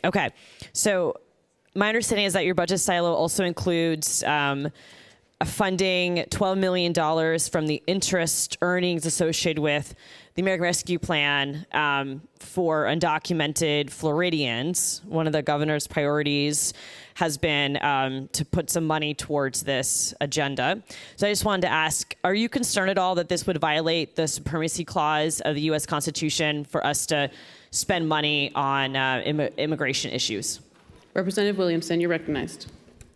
Okay. So my understanding is that your budget silo also includes funding $12 million from the interest earnings associated with the American Rescue Plan for undocumented Floridians. One of the governor's priorities has been to put some money towards this agenda. So I just wanted to ask, are you concerned at all that this would violate the supremacy clause of the U.S. Constitution for us to spend money on immigration issues? Representative Williamson, you're recognized.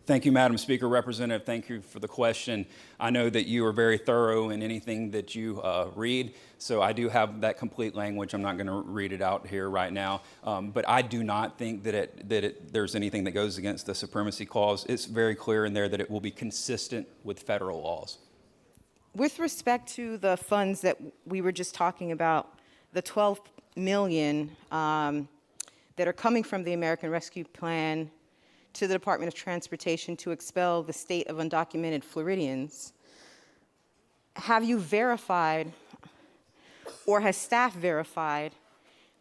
Thank you, Madam Speaker. Representative, thank you for the question. I know that you are very thorough in anything that you read, so I do have that complete language. I'm not going to read it out here right now, but I do not think that there's anything that goes against the supremacy clause. It's very clear in there that it will be consistent with federal laws. With respect to the funds that we were just talking about, the $12 million that are coming from the American Rescue Plan to the Department of Transportation to expel the state of undocumented Floridians, have you verified, or has staff verified,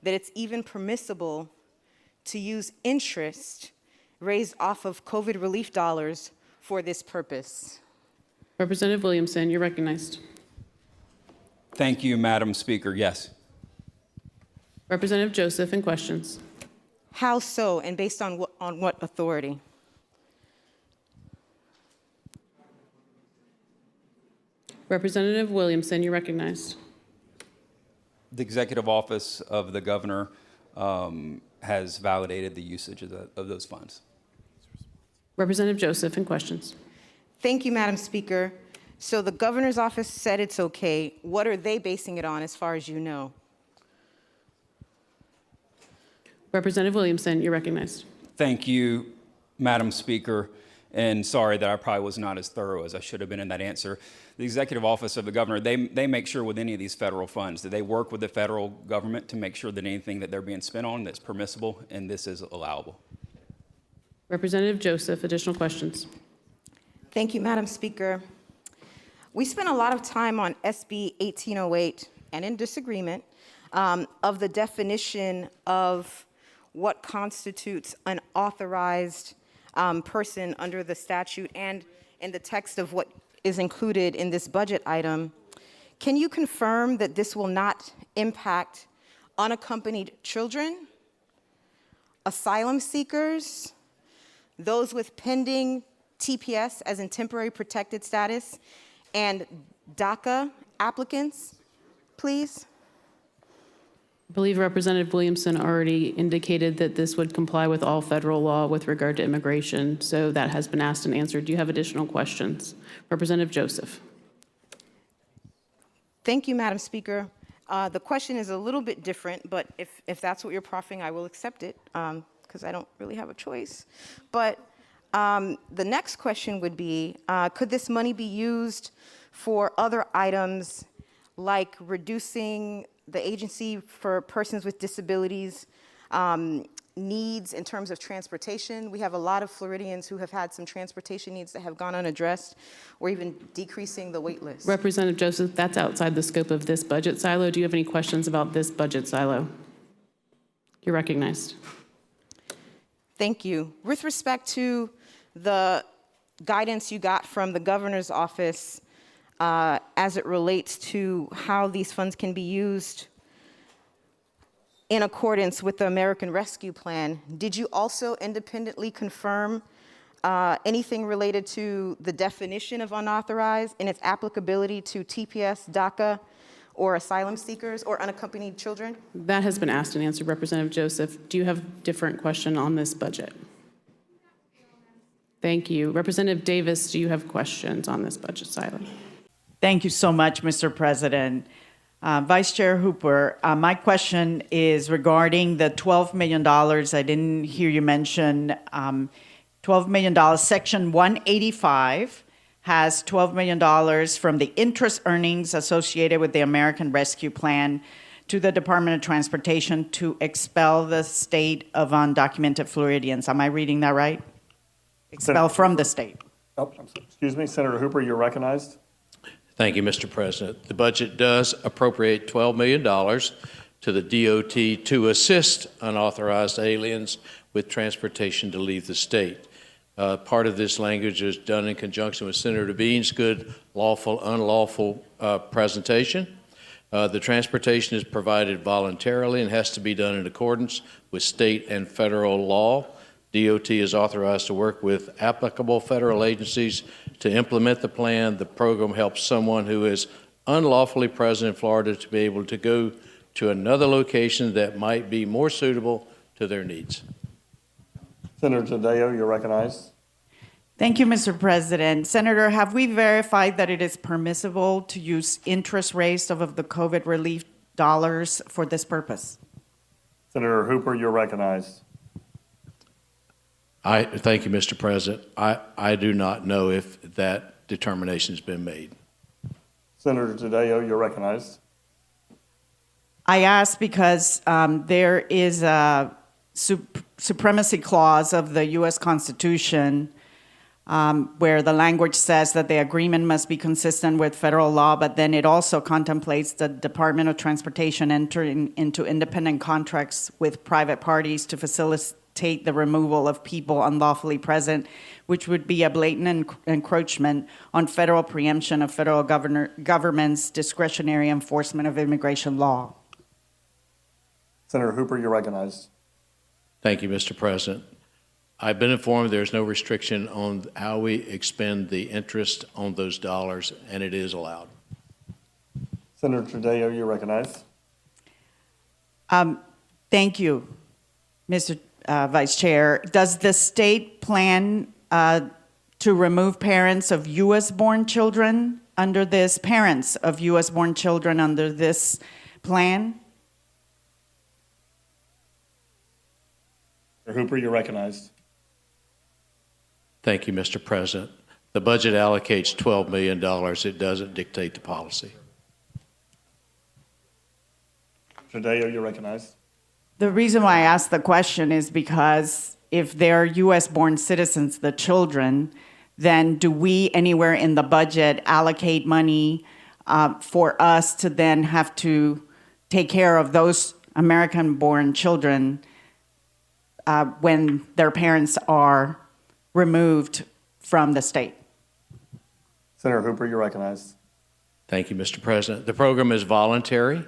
that it's even permissible to use interest raised off of COVID relief dollars for this purpose? Representative Williamson, you're recognized. Thank you, Madam Speaker. Yes. Representative Joseph, and questions. How so, and based on what authority? Representative Williamson, you're recognized. The executive office of the governor has validated the usage of those funds. Representative Joseph, and questions. Thank you, Madam Speaker. So the governor's office said it's okay. What are they basing it on, as far as you know? Representative Williamson, you're recognized. Thank you, Madam Speaker, and sorry that I probably was not as thorough as I should have been in that answer. The executive office of the governor, they make sure with any of these federal funds that they work with the federal government to make sure that anything that they're being spent on that's permissible, and this is allowable. Representative Joseph, additional questions. Thank you, Madam Speaker. We spent a lot of time on SB 1808 and in disagreement of the definition of what constitutes an authorized person under the statute and in the text of what is included in this budget item. Can you confirm that this will not impact unaccompanied children, asylum seekers, those with pending TPS, as in temporary protected status, and DACA applicants, please? I believe Representative Williamson already indicated that this would comply with all federal law with regard to immigration, so that has been asked and answered. Do you have additional questions? Representative Joseph. Thank you, Madam Speaker. The question is a little bit different, but if that's what you're proffering, I will accept it, because I don't really have a choice. But the next question would be, could this money be used for other items like reducing the agency for persons with disabilities needs in terms of transportation? We have a lot of Floridians who have had some transportation needs that have gone unaddressed, or even decreasing the wait list. Representative Joseph, that's outside the scope of this budget silo. Do you have any questions about this budget silo? You're recognized. Thank you. With respect to the guidance you got from the governor's office as it relates to how these funds can be used in accordance with the American Rescue Plan, did you also independently confirm anything related to the definition of unauthorized and its applicability to TPS, DACA, or asylum seekers or unaccompanied children? That has been asked and answered. Representative Joseph, do you have a different question on this budget? Thank you. Representative Davis, do you have questions on this budget silo? Thank you so much, Mr. President. Vice Chair Hooper, my question is regarding the $12 million. I didn't hear you mention $12 million. Section 185 has $12 million from the interest earnings associated with the American Rescue Plan to the Department of Transportation to expel the state of undocumented Floridians. Am I reading that right? Expel from the state. Oh, excuse me, Senator Hooper, you're recognized. Thank you, Mr. President. The budget does appropriate $12 million to the DOT to assist unauthorized aliens with transportation to leave the state. Part of this language is done in conjunction with Senator Bean's good lawful, unlawful presentation. The transportation is provided voluntarily and has to be done in accordance with state and federal law. DOT is authorized to work with applicable federal agencies to implement the plan. The program helps someone who is unlawfully present in Florida to be able to go to another location that might be more suitable to their needs. Senator Taddeo, you're recognized. Thank you, Mr. President. Senator, have we verified that it is permissible to use interest rates of the COVID relief dollars for this purpose? Senator Hooper, you're recognized. Thank you, Mr. President. I do not know if that determination has been made. Senator Taddeo, you're recognized. I ask because there is a supremacy clause of the U.S. Constitution where the language says that the agreement must be consistent with federal law, but then it also contemplates the Department of Transportation entering into independent contracts with private parties to facilitate the removal of people unlawfully present, which would be a blatant encroachment on federal preemption of federal government's discretionary enforcement of immigration law. Senator Hooper, you're recognized. Thank you, Mr. President. I've been informed there's no restriction on how we expend the interest on those dollars, and it is allowed. Senator Taddeo, you're recognized. Thank you, Mr. Vice Chair. Does the state plan to remove parents of U.S.-born children under this plan? Senator Hooper, you're recognized. Thank you, Mr. President. The budget allocates $12 million. It doesn't dictate the policy. Taddeo, you're recognized. The reason why I asked the question is because if they're U.S.-born citizens, the children, then do we anywhere in the budget allocate money for us to then have to take care of those American-born children when their parents are removed from the state? Senator Hooper, you're recognized. Thank you, Mr. President. The program is voluntary.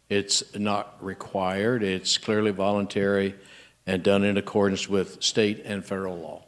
It's not required. It's clearly voluntary and done in accordance with state and federal law.